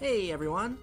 Hey everyone!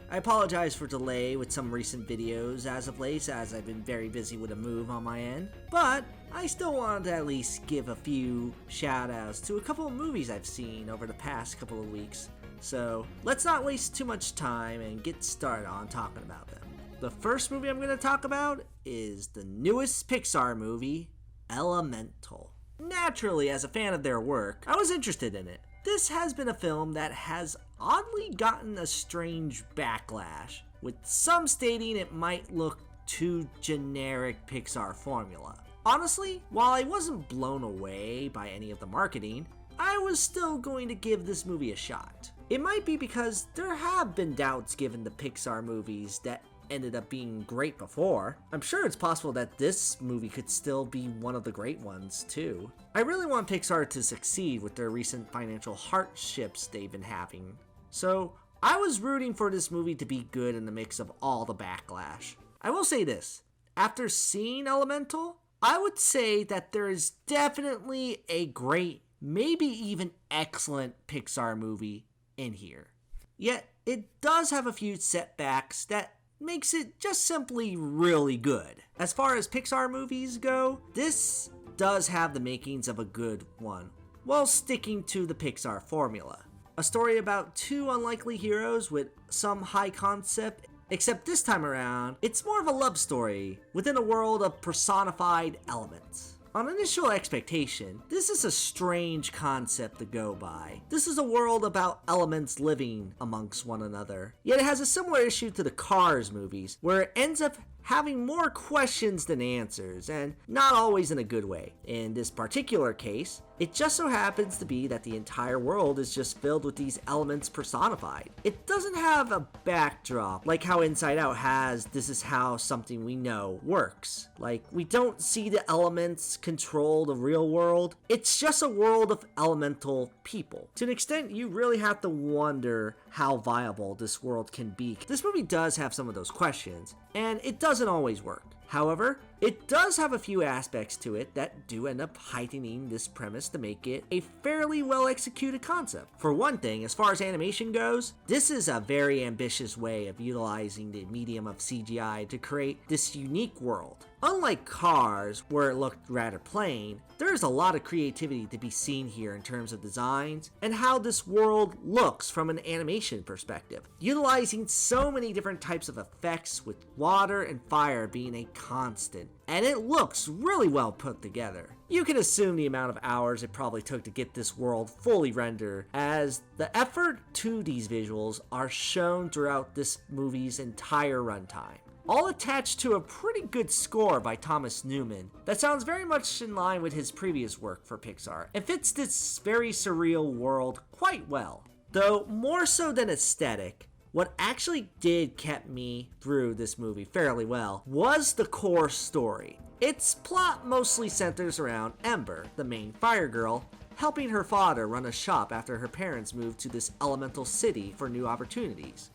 I apologize for delay with some recent videos as of late, as I've been very busy with a move on my end, but I still wanted to at least give a few shout-outs to a couple of movies I've seen over the past couple of weeks. So let's not waste too much time and get started on talking about them. The first movie I'm going to talk about is the newest Pixar movie, Elemental. Naturally, as a fan of their work, I was interested in it. This has been a film that has oddly gotten a strange backlash, with some stating it might look too generic Pixar formula. Honestly, while I wasn't blown away by any of the marketing, I was still going to give this movie a shot. It might be because there have been doubts given the Pixar movies that ended up being great before. I'm sure it's possible that this movie could still be one of the great ones too. I really want Pixar to succeed with their recent financial hardships they've been having. So I was rooting for this movie to be good in the mix of all the backlash. I will say this, after seeing Elemental, I would say that there is definitely a great, maybe even excellent Pixar movie in here. Yet it does have a few setbacks that makes it just simply really good. As far as Pixar movies go, this does have the makings of a good one, while sticking to the Pixar formula. A story about two unlikely heroes with some high concept, except this time around, it's more of a love story within a world of personified elements. On initial expectation, this is a strange concept to go by. This is a world about elements living amongst one another. Yet it has a similar issue to the Cars movies, where it ends up having more questions than answers, and not always in a good way. In this particular case, it just so happens to be that the entire world is just filled with these elements personified. It doesn't have a backdrop like how Inside Out has "this is how something we know works." Like, we don't see the elements control the real world. It's just a world of elemental people. To an extent, you really have to wonder how viable this world can be. This movie does have some of those questions, and it doesn't always work. However, it does have a few aspects to it that do end up heightening this premise to make it a fairly well executed concept. For one thing, as far as animation goes, this is a very ambitious way of utilizing the medium of CGI to create this unique world. Unlike Cars, where it looked rather plain, there is a lot of creativity to be seen here in terms of designs and how this world looks from an animation perspective, utilizing so many different types of effects, with water and fire being a constant, and it looks really well put together. You can assume the amount of hours it probably took to get this world fully rendered, as the effort to these visuals are shown throughout this movie's entire runtime. All attached to a pretty good score by Thomas Newman that sounds very much in line with his previous work for Pixar and fits this very surreal world quite well. Though more so than aesthetic, what actually did keep me through this movie fairly well was the core story. Its plot mostly centers around Ember, the main fire girl, helping her father run a shop after her parents moved to this elemental city for new opportunities.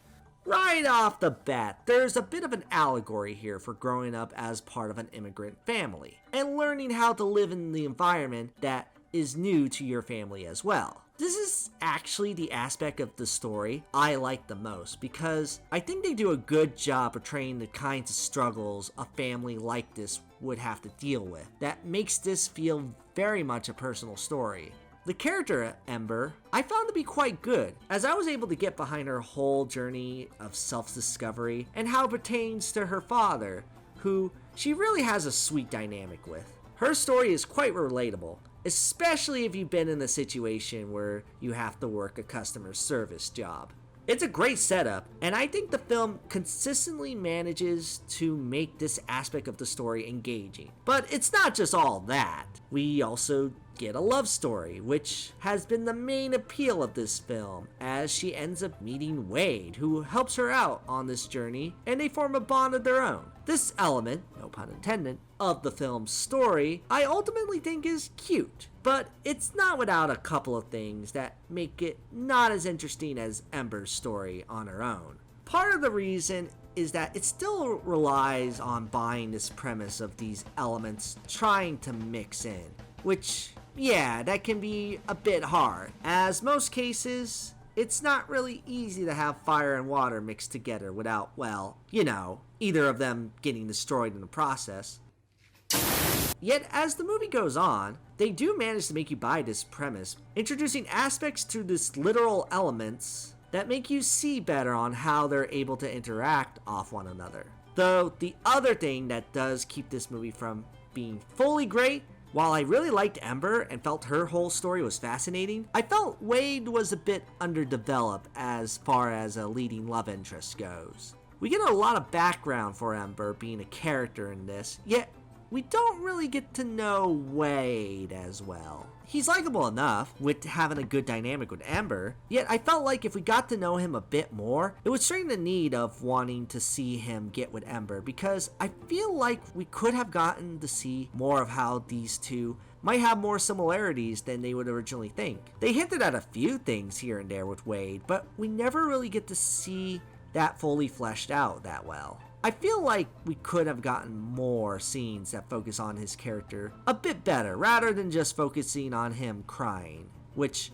Right off the bat, there's a bit of an allegory here for growing up as part of an immigrant family, and learning how to live in the environment that is new to your family as well. This is actually the aspect of the story I like the most, because I think they do a good job portraying the kinds of struggles a family like this would have to deal with, that makes this feel very much a personal story. The character, Ember, I found to be quite good, as I was able to get behind her whole journey of self-discovery and how it pertains to her father, who she really has a sweet dynamic with. Her story is quite relatable, especially if you've been in a situation where you have to work a customer service job. It's a great setup, and I think the film consistently manages to make this aspect of the story engaging. But it's not just all that. We also get a love story, which has been the main appeal of this film, as she ends up meeting Wade, who helps her out on this journey, and they form a bond of their own. This element, no pun intended, of the film's story, I ultimately think is cute, but it's not without a couple of things that make it not as interesting as Ember's story on her own. Part of the reason is that it still relies on buying this premise of these elements trying to mix in, which, yeah, that can be a bit hard, as most cases, it's not really easy to have fire and water mixed together without, well, either of them getting destroyed in the process. Yet, as the movie goes on, they do manage to make you buy this premise, introducing aspects to this literal elements that make you see better on how they're able to interact off one another. Though, the other thing that does keep this movie from being fully great, while I really liked Ember and felt her whole story was fascinating, I felt Wade was a bit underdeveloped as far as a leading love interest goes. We get a lot of background for Ember being a character in this, yet we don't really get to know Wade as well. He's likable enough with having a good dynamic with Ember, yet I felt like if we got to know him a bit more, it would strain the need of wanting to see him get with Ember, because I feel like we could have gotten to see more of how these two might have more similarities than they would originally think. They hinted at a few things here and there with Wade, but we never really get to see that fully fleshed out that well. I feel like we could have gotten more scenes that focus on his character a bit better, rather than just focusing on him crying, which...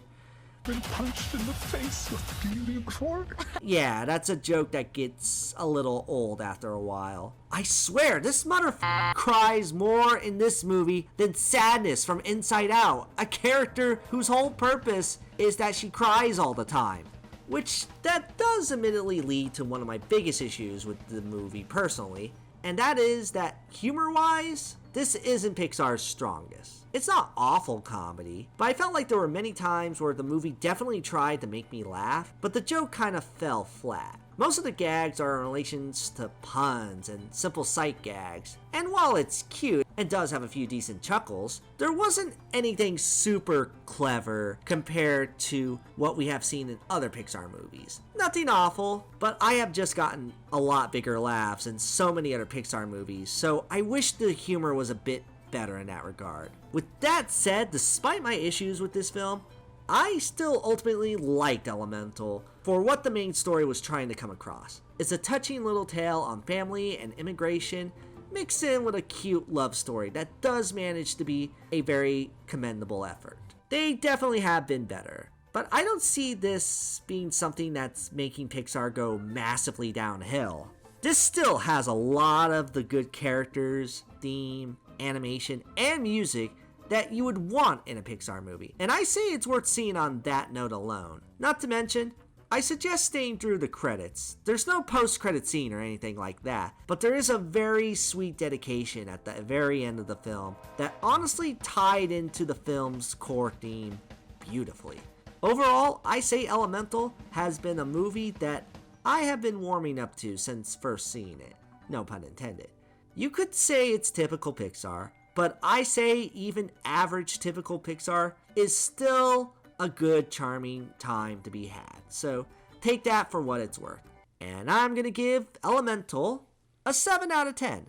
Been punched in the face with beauty cord? Yeah, that's a joke that gets a little old after a while. I swear, this motherfucker cries more in this movie than Sadness from Inside Out, a character whose whole purpose is that she cries all the time. Which, that does admittedly lead to one of my biggest issues with the movie personally, and that is that humor-wise, this isn't Pixar's strongest. It's not awful comedy, but I felt like there were many times where the movie definitely tried to make me laugh, but the joke kind of fell flat. Most of the gags are in relations to puns and simple sight gags, and while it's cute and does have a few decent chuckles, there wasn't anything super clever compared to what we have seen in other Pixar movies. Nothing awful, but I have just gotten a lot bigger laughs in so many other Pixar movies, so I wish the humor was a bit better in that regard. With that said, despite my issues with this film, I still ultimately liked Elemental for what the main story was trying to come across. It's a touching little tale on family and immigration, mixed in with a cute love story that does manage to be a very commendable effort. They definitely have been better, but I don't see this being something that's making Pixar go massively downhill. This still has a lot of the good characters, theme, animation, and music that you would want in a Pixar movie, and I say it's worth seeing on that note alone. Not to mention, I suggest staying through the credits. There's no post-credit scene or anything like that, but there is a very sweet dedication at the very end of the film that honestly tied into the film's core theme beautifully. Overall, I say Elemental has been a movie that I have been warming up to since first seeing it. No pun intended. You could say it's typical Pixar, but I say even average typical Pixar is still a good, charming time to be had. So take that for what it's worth. And I'm going to give Elemental a 7 out of 10.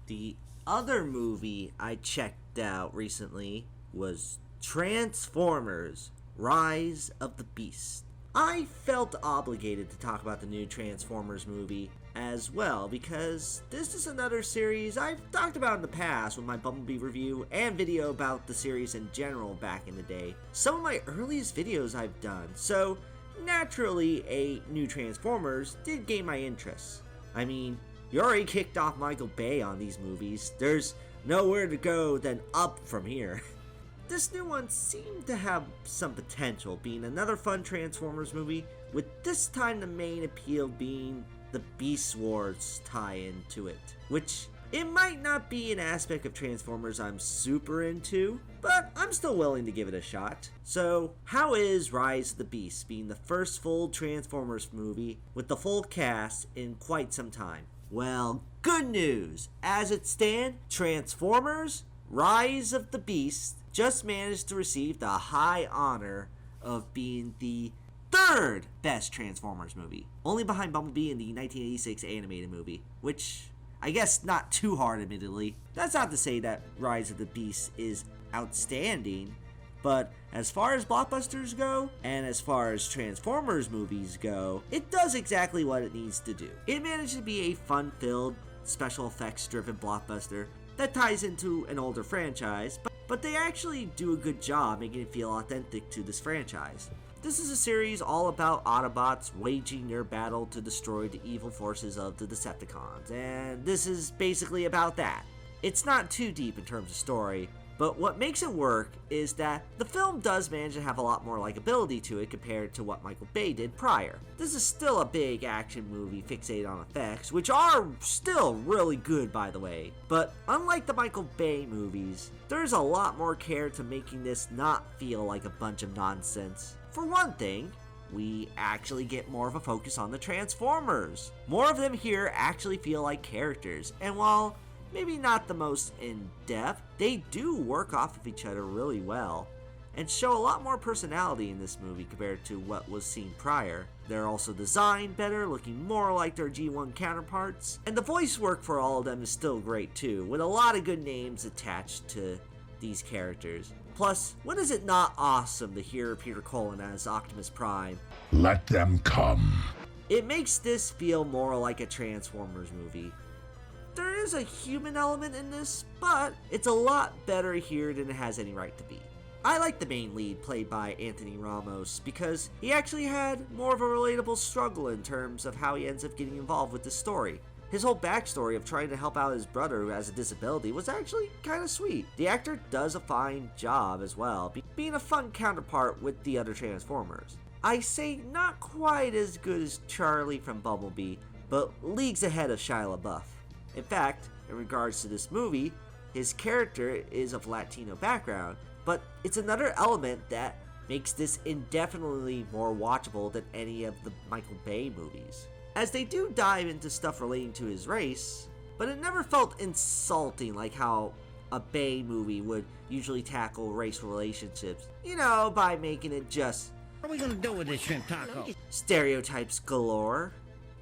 The other movie I checked out recently was Transformers: Rise of the Beast. I felt obligated to talk about the new Transformers movie as well, because this is another series I've talked about in the past with my Bumblebee review and video about the series in general back in the day. Some of my earliest videos I've done, so naturally a new Transformers did gain my interest. I mean, you already kicked off Michael Bay on these movies, there's nowhere to go than up from here. This new one seemed to have some potential, being another fun Transformers movie, with this time the main appeal being the Beast Wars tie-in to it, which it might not be an aspect of Transformers I'm super into, but I'm still willing to give it a shot. So, how is Rise of the Beast being the first full Transformers movie with the full cast in quite some time? Well, good news! As it stands, Transformers: Rise of the Beast just managed to receive the high honor of being the third best Transformers movie, only behind Bumblebee in the 1986 animated movie, which I guess not too hard admittedly. That's not to say that Rise of the Beast is outstanding, but as far as blockbusters go, and as far as Transformers movies go, it does exactly what it needs to do. It managed to be a fun-filled, special effects-driven blockbuster that ties into an older franchise, but they actually do a good job making it feel authentic to this franchise. This is a series all about Autobots waging their battle to destroy the evil forces of the Decepticons, and this is basically about that. It's not too deep in terms of story, but what makes it work is that the film does manage to have a lot more likability to it compared to what Michael Bay did prior. This is still a big action movie fixated on effects, which are still really good by the way, but unlike the Michael Bay movies, there's a lot more care to making this not feel like a bunch of nonsense. For one thing, we actually get more of a focus on the Transformers. More of them here actually feel like characters, and while maybe not the most in-depth, they do work off of each other really well, and show a lot more personality in this movie compared to what was seen prior. They're also designed better, looking more like their G1 counterparts, and the voice work for all of them is still great too, with a lot of good names attached to these characters. Plus, when is it not awesome to hear Peter Cullen as Optimus Prime? Let them come. It makes this feel more like a Transformers movie. There is a human element in this, but it's a lot better here than it has any right to be. I like the main lead played by Anthony Ramos because he actually had more of a relatable struggle in terms of how he ends up getting involved with the story. His whole backstory of trying to help out his brother who has a disability was actually kind of sweet. The actor does a fine job as well, being a fun counterpart with the other Transformers. I say not quite as good as Charlie from Bumblebee, but leagues ahead of Shia LaBeouf. In fact, in regards to this movie, his character is of Latino background, but it's another element that makes this indefinitely more watchable than any of the Michael Bay movies, as they do dive into stuff relating to his race, but it never felt insulting like how a Bay movie would usually tackle race relationships, by making it just, What are we gonna do with this shrimp taco? stereotypes galore.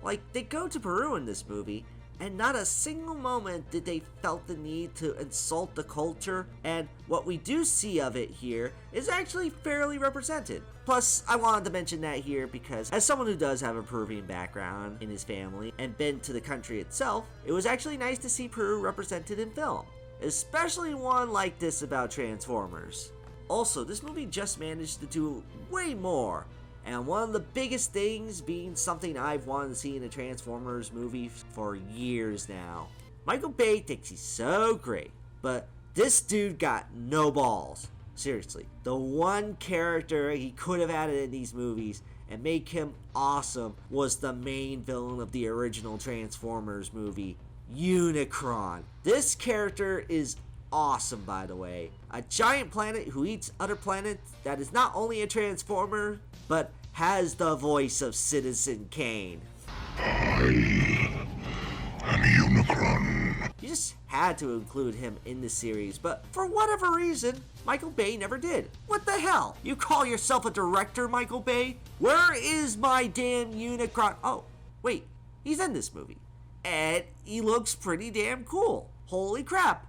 Like, they go to Peru in this movie, and not a single moment did they felt the need to insult the culture, and what we do see of it here is actually fairly represented. Plus, I wanted to mention that here because as someone who does have a Peruvian background in his family and been to the country itself, it was actually nice to see Peru represented in film, especially one like this about Transformers. Also, this movie just managed to do way more, and one of the biggest things being something I've wanted to see in a Transformers movie for years now. Michael Bay thinks he's so great, but this dude got no balls. Seriously, the one character he could have added in these movies and make him awesome was the main villain of the original Transformers movie, Unicron. This character is awesome, by the way. A giant planet who eats other planets that is not only a Transformer, but has the voice of Citizen Kane. I am Unicron. You just had to include him in the series, but for whatever reason, Michael Bay never did. What the hell? You call yourself a director, Michael Bay? Where is my damn Unicron? Oh, wait, he's in this movie. And he looks pretty damn cool. Holy crap.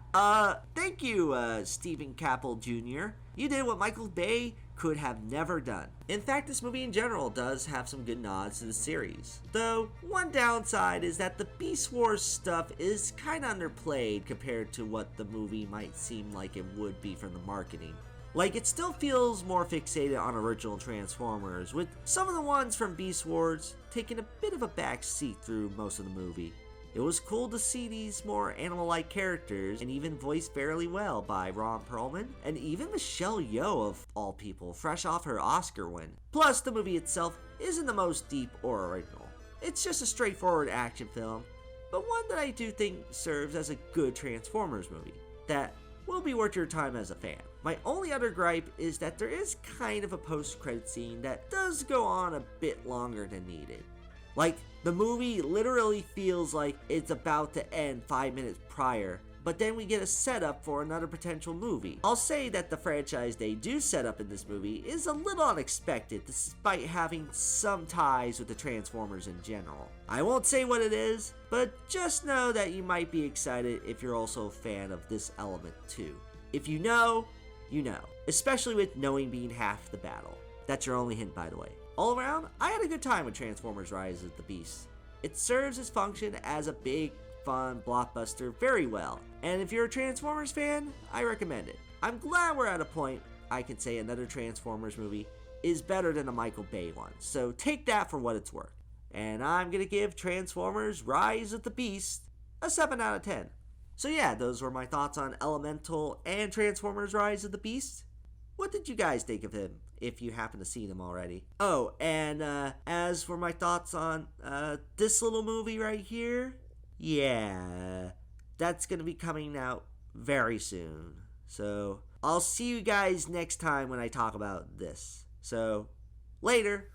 Thank you, Stephen Caple Jr. You did what Michael Bay could have never done. In fact, this movie in general does have some good nods to the series. Though, one downside is that the Beast Wars stuff is kinda underplayed compared to what the movie might seem like it would be from the marketing. Like, it still feels more fixated on original Transformers, with some of the ones from Beast Wars taking a bit of a back seat through most of the movie. It was cool to see these more animal-like characters, and even voiced fairly well by Ron Perlman, and even Michelle Yeoh of all people, fresh off her Oscar win. Plus, the movie itself isn't the most deep or original. It's just a straightforward action film, but one that I do think serves as a good Transformers movie, that will be worth your time as a fan. My only other gripe is that there is kind of a post-credit scene that does go on a bit longer than needed. Like, the movie literally feels like it's about to end 5 minutes prior, but then we get a setup for another potential movie. I'll say that the franchise they do set up in this movie is a little unexpected, despite having some ties with the Transformers in general. I won't say what it is, but just know that you might be excited if you're also a fan of this element too. If you know, you know. Especially with knowing being half the battle. That's your only hint, by the way. All around, I had a good time with Transformers Rise of the Beast. It serves its function as a big, fun blockbuster very well, and if you're a Transformers fan, I recommend it. I'm glad we're at a point I can say another Transformers movie is better than a Michael Bay one. So take that for what it's worth. And I'm going to give Transformers Rise of the Beast a 7 out of 10. So yeah, those were my thoughts on Elemental and Transformers Rise of the Beast. What did you guys think of him, if you happen to see them already? Oh, and as for my thoughts on this little movie right here, yeah, that's going to be coming out very soon. So I'll see you guys next time when I talk about this. So, later.